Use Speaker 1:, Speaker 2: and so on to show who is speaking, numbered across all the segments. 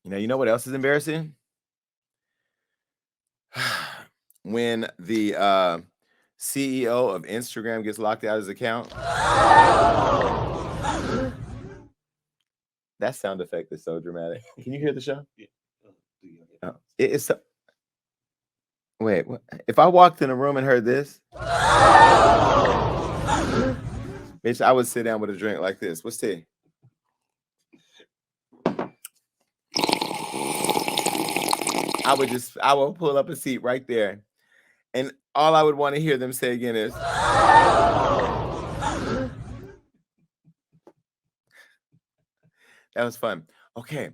Speaker 1: You know what else is embarrassing? When the CEO of Instagram gets locked out of his account. That sound effect is so dramatic. Can you hear the show?
Speaker 2: Yeah. Do you
Speaker 1: Oh, it's so, wait. If I walked in a room and heard this, bitch, I would sit down with a drink like this. What's tea? I would pull up a seat right there, and all I would want to hear them say again is, that was fun. Okay,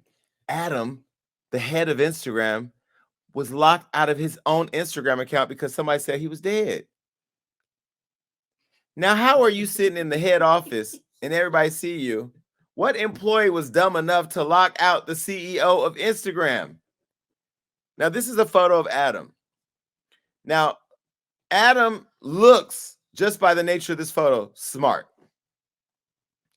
Speaker 1: Adam, the head of Instagram, was locked out of his own Instagram account because somebody said he was dead. Now, how are you sitting in the head office and everybody see you? What employee was dumb enough to lock out the CEO of Instagram? Now, this is a photo of Adam. Now, Adam looks, just by the nature of this photo, smart.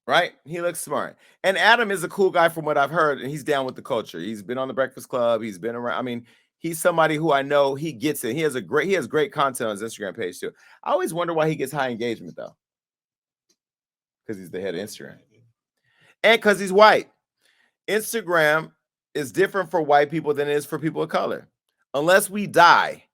Speaker 1: Right? He looks smart. And Adam is a cool guy from what I've heard, and he's down with the culture. He's been on the Breakfast Club, he's been around. I mean, he's somebody who I know he gets it. He has great content on his Instagram page too. I always wonder why he gets high engagement though. Because he's the head of Instagram. And because he's white. Instagram is different for white people than it is for people of color. Unless we die.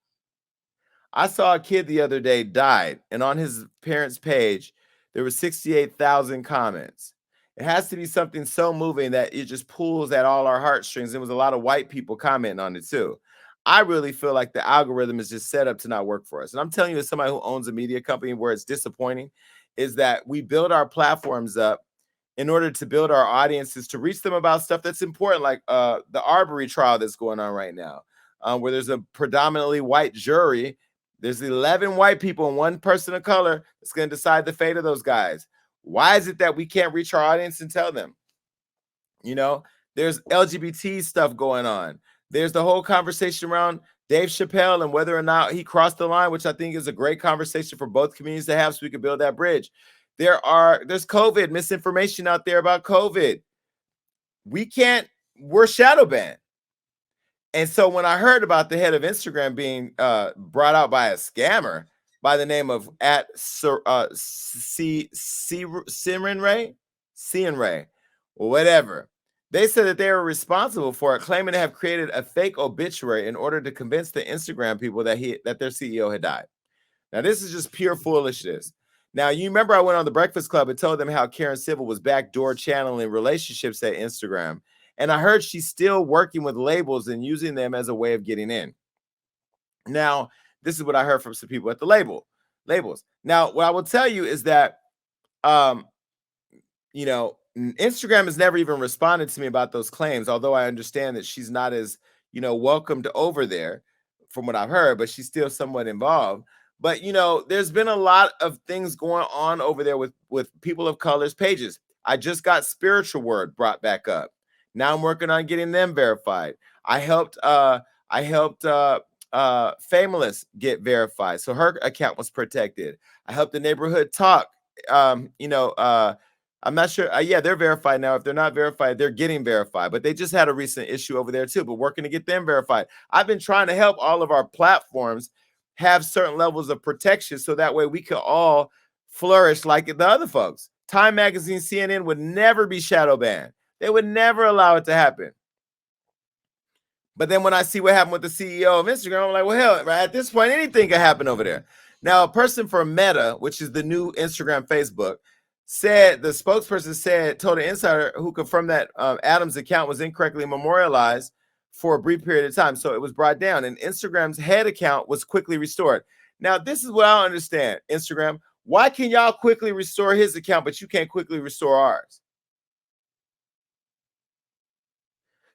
Speaker 1: I saw a kid the other day died, and on his parents' page, there were 68,000 comments. It has to be something so moving that it just pulls at all our heartstrings. There was a lot of white people commenting on it too. I really feel like the algorithm is just set up to not work for us. And I'm telling you, as somebody who owns a media company where it's disappointing, is that we build our platforms up in order to build our audiences to reach them about stuff that's important, like the Arbery trial that's going on right now, where there's a predominantly white jury. There's 11 white people and one person of color that's going to decide the fate of those guys. Why is it that we can't reach our audience and tell them? You know, there's LGBT stuff going on. There's the whole conversation around Dave Chappelle and whether or not he crossed the line, which I think is a great conversation for both communities to have so we can build that bridge. There's COVID misinformation out there about COVID. We're shadow banned. And so when I heard about the head of Instagram being brought out by a scammer by the name of Simran Ray, or whatever, they said that they were responsible for it, claiming to have created a fake obituary in order to convince the Instagram people that their CEO had died. Now, this is just pure foolishness. Now, you remember I went on the Breakfast Club and told them how Karen Civil was backdoor channeling relationships at Instagram. And I heard she's still working with labels and using them as a way of getting in. Now, this is what I heard from some people at the labels. Now, what I will tell you is that, Instagram has never even responded to me about those claims, although I understand that she's not as, welcomed over there from what I've heard, but she's still somewhat involved. But, there's been a lot of things going on over there with people of color's pages. I just got Spiritual Word brought back up. Now I'm working on getting them verified. I helped Fameless get verified, so her account was protected. I helped the Neighborhood Talk. I'm not sure. Yeah, they're verified now. If they're not verified, they're getting verified. But they just had a recent issue over there too. But working to get them verified. I've been trying to help all of our platforms have certain levels of protection, so that way we can all flourish like the other folks. Time Magazine, CNN would never be shadow banned. They would never allow it to happen. But then when I see what happened with the CEO of Instagram, I'm like, well, hell, right at this point, anything can happen over there. Now, a person from Meta, which is the new Instagram, Facebook, the spokesperson told an insider who confirmed that Adam's account was incorrectly memorialized for a brief period of time. So it was brought down, and Instagram's head account was quickly restored. Now, this is what I don't understand, Instagram. Why can y'all quickly restore his account, but you can't quickly restore ours?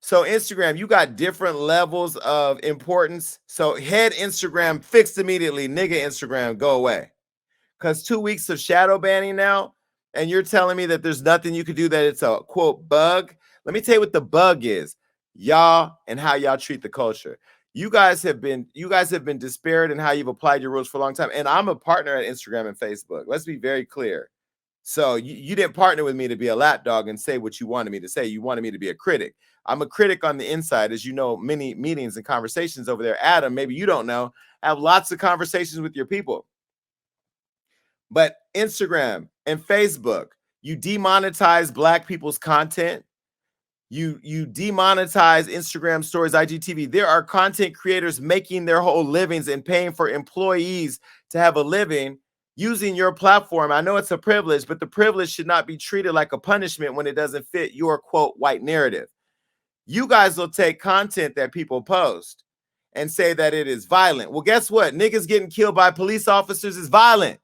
Speaker 1: So Instagram, you got different levels of importance. So head Instagram fixed immediately. Nigga Instagram, go away. Because 2 weeks of shadow banning now, and you're telling me that there's nothing you could do, that it's a quote bug. Let me tell you what the bug is. Y'all and how y'all treat the culture. You guys have been disparate in how you've applied your rules for a long time. And I'm a partner at Instagram and Facebook. Let's be very clear. So you didn't partner with me to be a lapdog and say what you wanted me to say. You wanted me to be a critic. I'm a critic on the inside, as you know, many meetings and conversations over there. Adam, maybe you don't know, I have lots of conversations with your people. But Instagram and Facebook, you demonetize Black people's content. You demonetize Instagram stories, IGTV. There are content creators making their whole livings and paying for employees to have a living using your platform. I know it's a privilege, but the privilege should not be treated like a punishment when it doesn't fit your quote white narrative. You guys will take content that people post and say that it is violent. Well, guess what? Niggas getting killed by police officers is violent.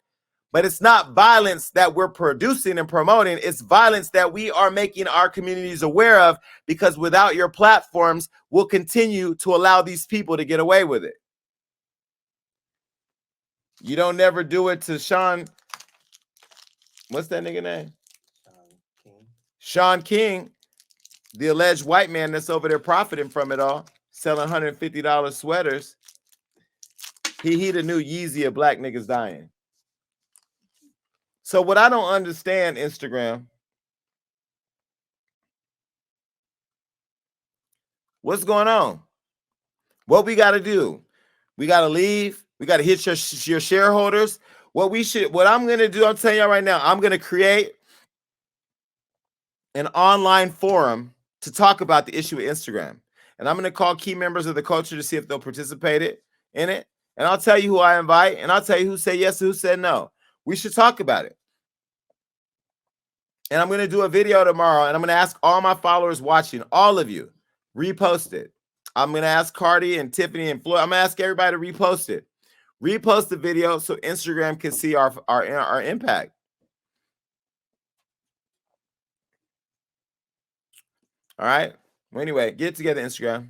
Speaker 1: But it's not violence that we're producing and promoting. It's violence that we are making our communities aware of, because without your platforms, we'll continue to allow these people to get away with it. You don't never do it to Sean. What's that nigga name? Sean King, the alleged white man that's over there profiting from it all, selling $150 sweaters. He the new Yeezy of Black niggas dying. So what I don't understand, Instagram, what's going on? What we got to do? We got to leave. We got to hit your shareholders. What I'm going to do, I'm telling y'all right now, I'm going to create an online forum to talk about the issue of Instagram. And I'm going to call key members of the culture to see if they'll participate in it. And I'll tell you who I invite, and I'll tell you who said yes and who said no. We should talk about it. And I'm going to do a video tomorrow, and I'm going to ask all my followers watching, all of you, repost it. I'm going to ask Cardi and Tiffany and Floyd. I'm going to ask everybody to repost it. Repost the video so Instagram can see our impact. All right. Well, anyway, get it together, Instagram.